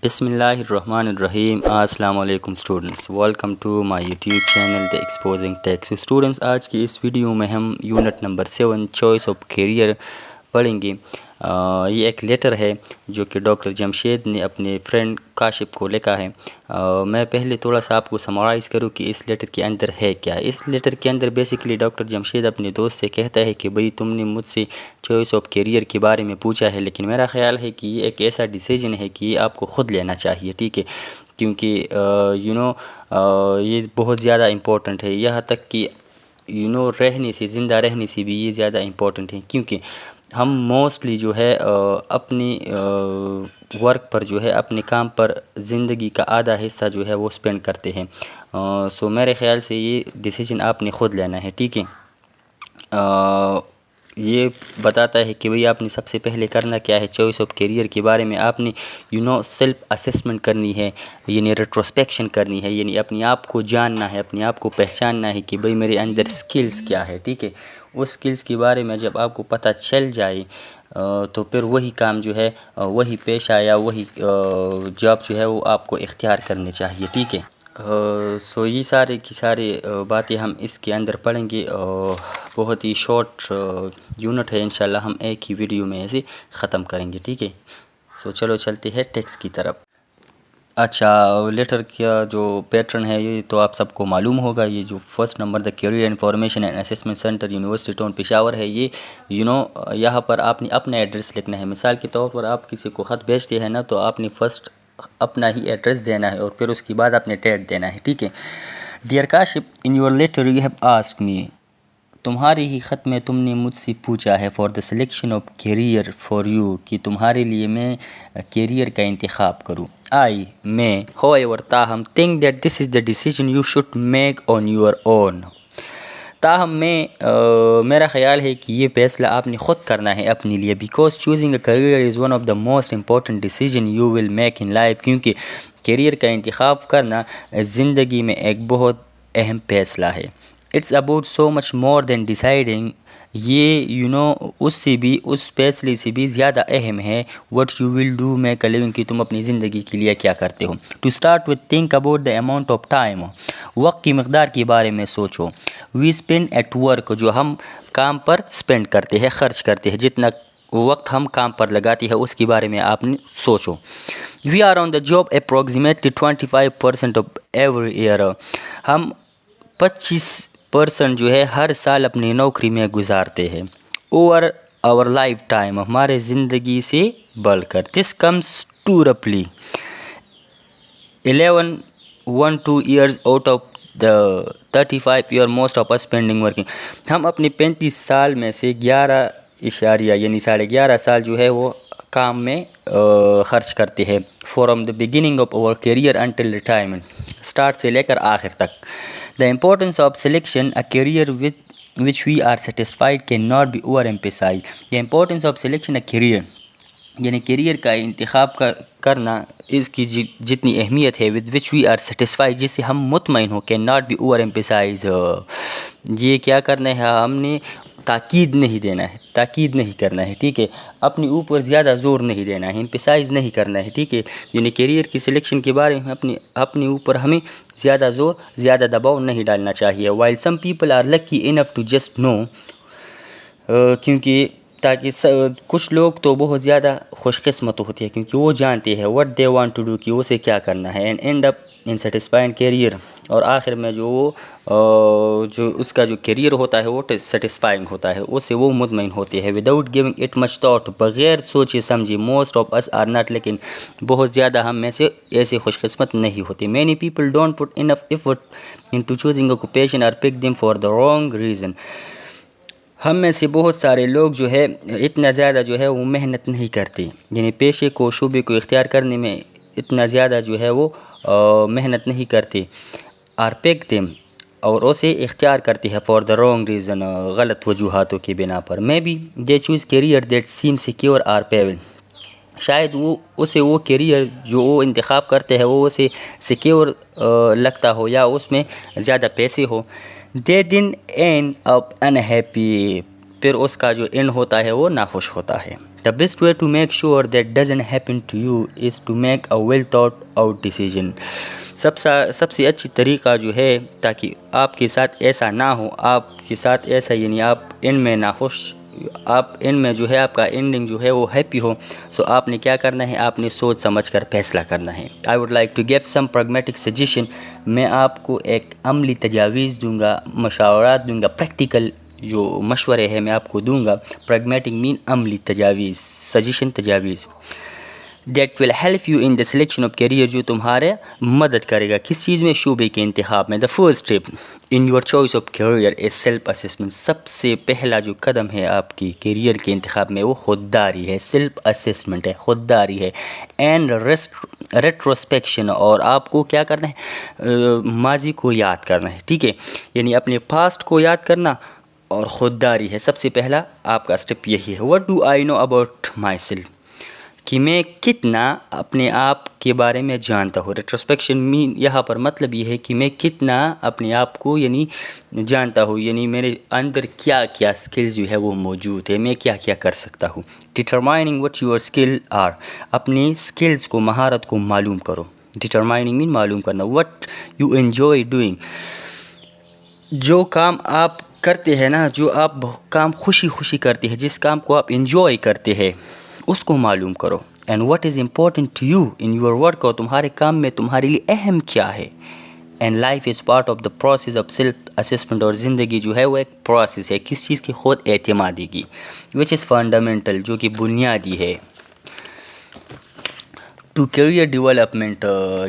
بسم اللہ الرحمن الرحیم. السلام علیکم students, welcome to my YouTube channel the exposing techs. Students, آج کی اس ویڈیو میں ہم unit number 7 choice of career پڑھیں گے. یہ ایک لیٹر ہے جو کہ ڈاکٹر جمشید نے اپنے فرینڈ کاشف کو لکھا ہے. میں پہلے تھوڑا سا آپ کو سمرائز کروں کہ اس لیٹر کے اندر ہے کیا. اس لیٹر کے اندر بیسیکلی ڈاکٹر جمشید اپنے دوست سے کہتا ہے کہ بھئی تم نے مجھ سے چوائس آف کیریئر کے بارے میں پوچھا ہے، لیکن میرا خیال ہے کہ یہ ایک ایسا ڈیسیجن ہے کہ یہ آپ کو خود لینا چاہیے، ٹھیک ہے، کیونکہ یہ بہت زیادہ امپورٹنٹ ہے. یہاں تک کہ رہنے سے، زندہ رہنے سے بھی یہ زیادہ امپورٹنٹ ہے، کیونکہ ہم موسٹلی جو ہے اپنی ورک پر جو ہے، اپنے کام پر زندگی کا آدھا حصہ جو ہے وہ سپینڈ کرتے ہیں. سو میرے خیال سے یہ ڈیسیجن آپ نے خود لینا ہے، ٹھیک ہے. یہ بتاتا ہے کہ بھئی آپ نے سب سے پہلے کرنا کیا ہے. چوائس آف کیریئر کے بارے میں آپ نے سیلف اسیسمنٹ کرنی ہے، یعنی ریٹروسپیکشن کرنی ہے، یعنی اپنے آپ کو جاننا ہے، اپنے آپ کو پہچاننا ہے کہ بھئی میرے اندر سکلز کیا ہے، ٹھیک ہے. اس سکلز کے بارے میں جب آپ کو پتہ چل جائے تو پھر وہی کام جو ہے، وہی پیشہ یا وہی جاب جو ہے وہ آپ کو اختیار کرنے چاہیے، ٹھیک ہے. سو یہ سارے کی سارے باتیں ہم اس کے اندر پڑھیں گے. بہت ہی شارٹ یونٹ ہے، انشاءاللہ ہم ایک ہی ویڈیو میں ایسے ختم کریں گے، ٹھیک ہے. سو چلو چلتے ہیں ٹیکسٹ کی طرف. اچھا، لیٹر کا جو پیٹرن ہے یہ تو آپ سب کو معلوم ہوگا. یہ جو first number the career information and assessment centre, university town Peshawar ہے. یہ یہاں پر آپ نے اپنا ایڈریس لکھنا ہے. مثال کے طور پر آپ کسی کو خط بھیجتے ہیں نا، تو آپ نے فرسٹ اپنا ہی ایڈریس دینا ہے اور پھر اس کے بعد اپنے ڈیٹ دینا ہے، ٹھیک ہے. Dear Kashif, in your letter you have asked me, تمہاری ہی خط میں تم نے مجھ سے پوچھا ہے، for the selection of career for you, کہ تمہارے لیے میں کیریئر کا انتخاب کروں. میں ہاؤ ایور، تاہم think that this is the decision you should make on your own, تاہم میرا خیال ہے کہ یہ فیصلہ آپ نے خود کرنا ہے اپنے لیے. Because choosing a career is one of the most important decision you will make in life, کیونکہ کیریئر کا انتخاب کرنا زندگی میں ایک بہت اہم فیصلہ ہے. It's about so much more than deciding, یہ اس سے بھی، اس فیصلے سے بھی زیادہ اہم ہے what you will do make a living, کہ تم اپنی زندگی کے لیے کیا کرتے ہو. To start with think about the amount of time, وقت کی مقدار کے بارے میں سوچو. وی اسپینڈ ایٹ ورک، جو ہم کام پر اسپینڈ کرتے ہیں، خرچ کرتے ہیں، جتنا وقت ہم کام پر لگاتے ہیں اس کے بارے میں آپ نے سوچو. We are on the job approximately 25% of every year, ہم 25% جو ہے ہر سال اپنی نوکری میں گزارتے ہیں. اوور آور لائف ٹائم، ہمارے زندگی سے بڑھ کر. This comes to reply 11 years out of the 35 year most of us spending working, ہم اپنے 35 سال میں سے 11 یعنی 11.5 سال جو ہے وہ کام میں خرچ کرتے ہیں. From the beginning of over career until retirement, start سے لے کر آخر تک. The importance of selection a career which we are satisfied cannot be overemphasized. The importance of selection a career، یعنی کیریئر کا انتخاب کرنا، اس کی جتنی اہمیت ہے with which we are satisfied، جس سے ہم مطمئن ہوں، cannot be overemphasized، یہ کیا کرنا ہے، ہم نے تاکید نہیں کرنا ہے، ٹھیک ہے. اپنے اوپر زیادہ زور نہیں دینا ہے، امپیسائز نہیں کرنا ہے، ٹھیک ہے. یعنی کیریئر کی سلیکشن کے بارے میں اپنے اوپر ہمیں زیادہ دباؤ نہیں ڈالنا چاہیے. while some people are lucky enough to just know، کیونکہ کچھ لوگ تو بہت زیادہ خوش قسمت ہوتے ہیں کیونکہ وہ جانتے ہیں what they want to do، کہ اسے کیا کرنا ہے. and end up in satisfying career، اور آخر میں جو اس کا جو کیریئر ہوتا ہے وہ سیٹسفائنگ ہوتا ہے، اس سے وہ مطمئن ہوتے ہیں. Without giving it much thought, بغیر سوچے سمجھے. Most of us are not, لیکن بہت زیادہ ہم میں سے ایسے خوش قسمت نہیں ہوتے. Many people don't put enough effort into choosing occupation اور pick them for the wrong reason, ہم میں سے بہت سارے لوگ جو ہے اتنا زیادہ جو ہے وہ محنت نہیں کرتے، یعنی پیشے کو، شعبے کو اختیار کرنے میں اتنا زیادہ جو ہے وہ محنت نہیں کرتے. اور پک دیم، اور اسے اختیار کرتے ہیں فار دا رانگ ریزن، غلط وجوہاتوں کی بنا پر. May be they choose career that seem secure اور پیبل، شاید وہ کیریئر جو وہ انتخاب کرتے ہیں وہ اسے سیکیور لگتا ہو یا اس میں زیادہ پیسے ہو. دے دن اینڈ اپ انہیپی، پھر اس کا جو اینڈ ہوتا ہے وہ ناخوش ہوتا ہے. The best way to make sure that doesn't happen to you is to make a well thought out decision. سب سے اچھی طریقہ جو ہے تاکہ آپ کے ساتھ ایسا نہ ہو، آپ کے ساتھ ایسا یعنی آپ ان میں ناخوش، آپ ان میں جو ہے آپ کا اینڈنگ جو ہے وہ ہیپی ہو، سو آپ نے کیا کرنا ہے، آپ نے سوچ سمجھ کر فیصلہ کرنا ہے. I would like to give some pragmatic suggestion. میں آپ کو ایک عملی تجاویز دوں گا، مشاورات دوں گا، پریکٹیکل جو مشورے ہیں میں آپ کو دوں گا. پریگمیٹک مین عملی تجاویز، سجیشن تجاویز. That will help you in the selection of career, جو تمہارے مدد کرے گا کس چیز میں، شعبے کے انتخاب میں. The first step in your choice of career is self assessment. سب سے پہلا جو قدم ہے آپ کی کیریئر کے انتخاب میں وہ خودداری ہے، سیلف اسسمنٹ ہے، خودداری ہے. اینڈ ریٹروسپیکشن، اور آپ کو کیا کرنا ہے، ماضی کو یاد کرنا ہے. ٹھیک ہے، یعنی اپنے پاسٹ کو یاد کرنا اور خودداری ہے. سب سے پہلا آپ کا اسٹیپ یہی ہے. What do I know about myself, کہ میں کتنا اپنے آپ کے بارے میں جانتا ہوں. ریٹروسپیکشن مین یہاں پر مطلب یہ ہے کہ میں کتنا اپنے آپ کو یعنی جانتا ہوں، یعنی میرے اندر کیا کیا اسکل جو ہے وہ موجود ہے، میں کیا کیا کر سکتا ہوں. ڈٹرمائننگ وٹ یور اسکل آر، اپنی اسکلز کو، مہارت کو معلوم کرو. ڈٹرمائننگ مین معلوم کرنا. وٹ یو انجوائے ڈوئنگ، جو کام آپ کرتے ہیں نا، جو آپ کام خوشی خوشی کرتے ہیں، جس کام کو آپ انجوائے کرتے ہیں اس کو معلوم کرو. And what is important to you in your work, اور تمہارے کام میں تمہارے لیے اہم کیا ہے. And life is part of the process of self assessment, اور زندگی جو ہے وہ ایک پروسیس ہے کس چیز کی، خود اعتمادی کی. وچ از فنڈامنٹل، جو کہ بنیادی ہے. ٹو کیریئر ڈیولپمنٹ،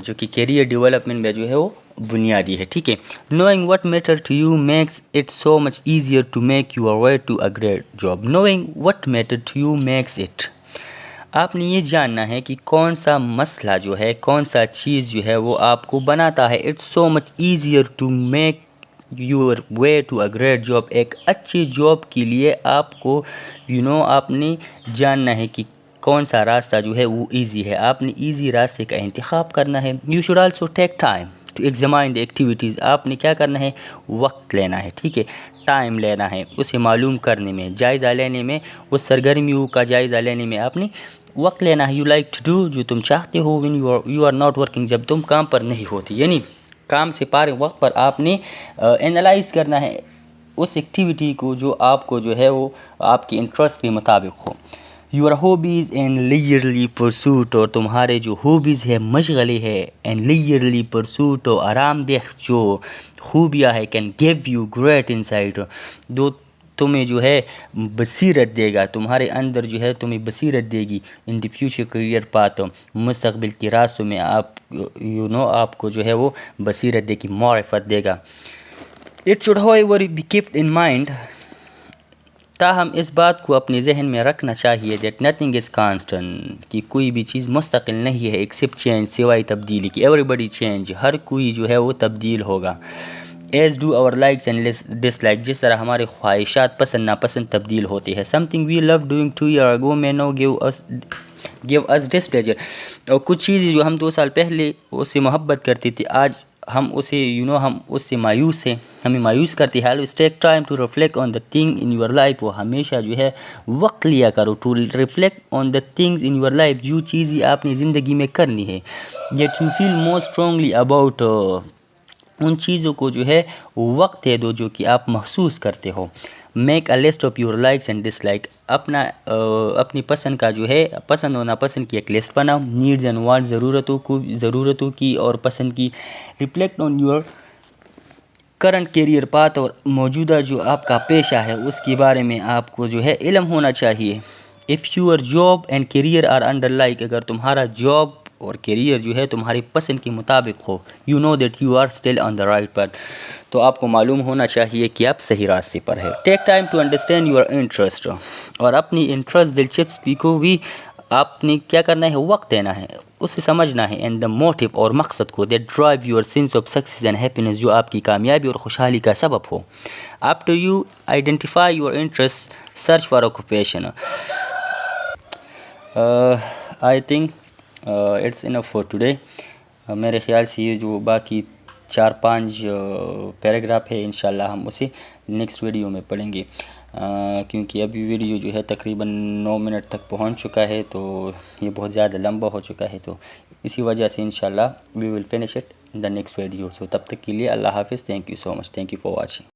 جو کہ کیریئر ڈیولپمنٹ میں جو ہے وہ بنیادی ہے. ٹھیک ہے. Knowing what matter to you makes it so much easier to make your way to a great job. Knowing what matter to you makes it, آپ نے یہ جاننا ہے کہ کون سا مسئلہ جو ہے، کون سا چیز جو ہے وہ آپ کو بناتا ہے it's so much easier to make your way to a great job. ایک اچھی جاب کے لیے آپ کو آپ نے جاننا ہے کہ کون سا راستہ جو ہے وہ ایزی ہے. آپ نے ایزی راستے کا انتخاب کرنا ہے. You should also take time to examine the activities. آپ نے کیا کرنا ہے، وقت لینا ہے. ٹھیک ہے، ٹائم لینا ہے اسے معلوم کرنے میں، جائزہ لینے میں، اس سرگرمیوں کا جائزہ لینے میں آپ نے وقت لینا ہے. یو لائک ٹو ڈو، جو تم چاہتے ہو. When you are not working, جب تم کام پر نہیں ہوتی، یعنی کام سے فارغ وقت پر آپ نے انالائز کرنا ہے اس ایکٹیویٹی کو جو آپ کو جو ہے وہ آپ کی انٹرسٹ کے مطابق ہو. یور ہابیز اینڈ لیجرلی پرسوٹ، اور تمہارے جو ہابیز ہے، مشغلے ہے، اینڈ لیجرلی پرسوٹ، اور آرام دہ جو خوبیاں ہے، can give you great insight, دو تمہیں جو ہے بصیرت دے گا، تمہارے اندر جو ہے تمہیں بصیرت دے گی. ان دی فیوچر کیریئر پاتھ، مستقبل کے راستوں میں آپ آپ کو جو ہے وہ بصیرت دے گی، معرفت دے گا. It should however be kept in mind، تاہم اس بات کو اپنے ذہن میں رکھنا چاہیے دیٹ نتھنگ از کانسٹنٹ، کہ کوئی بھی چیز مستقل نہیں ہے ایکسیپٹ چینج، سوائے تبدیلی کی. ایوری بڈی چینج، ہر کوئی جو ہے وہ تبدیل ہوگا. As do our likes and dislike, جس طرح ہمارے خواہشات، پسند ناپسند تبدیل ہوتے ہیں. Something we love doing 2 years ago may now give us displeasure، اور کچھ چیزیں جو ہم 2 سال پہلے اس سے محبت کرتے تھے آج ہم اسے ہم اس سے مایوس ہیں، ہمیں مایوس کرتی ہے. always take time to reflect on the thing in your life، وہ ہمیشہ جو ہے وقت لیا کرو to reflect on the things in your life، جو چیزیں آپ نے زندگی میں کرنی ہے. yet you feel more strongly about، ان چیزوں کو جو ہے وقت دے دو جو کہ آپ محسوس کرتے ہو. Make a list of your likes and dislike, اپنی پسند کا جو ہے، پسند و ناپسند کی ایک لسٹ بناؤ. نیڈز اینڈ وانٹ، ضرورتوں کی اور پسند کی. Reflect on your current career path, اور موجودہ جو آپ کا پیشہ ہے اس کے بارے میں آپ کو جو ہے علم ہونا چاہیے. If your job and career are under like, اگر تمہارا جاب اور کیریئر جو ہے تمہاری پسند کے مطابق ہو، you know that you are still on the right path, تو آپ کو معلوم ہونا چاہیے کہ آپ صحیح راستے پر ہے. Take time to understand your interest, اور اپنی انٹرسٹ، دلچسپی کو بھی آپ نے کیا کرنا ہے، وقت دینا ہے، اسے سمجھنا ہے. اینڈ دا موٹیو، اور مقصد کو، that drive your sense of success and happiness, جو آپ کی کامیابی اور خوشحالی کا سبب ہو. After you identify your interest, search for occupation. I think it's enough for today. میرے خیال سے یہ جو باقی 4-5 پیراگراف ہے انشاءاللہ ہم اسے نیکسٹ ویڈیو میں پڑھیں گے. کیونکہ ابھی ویڈیو جو ہے تقریباً 9 منٹ تک پہنچ چکا ہے، تو یہ بہت زیادہ لمبا ہو چکا ہے، تو اسی وجہ سے انشاءاللہ we will finish it in the next video. So تب تک کے لیے اللہ حافظ. Thank you so much. Thank you for watching.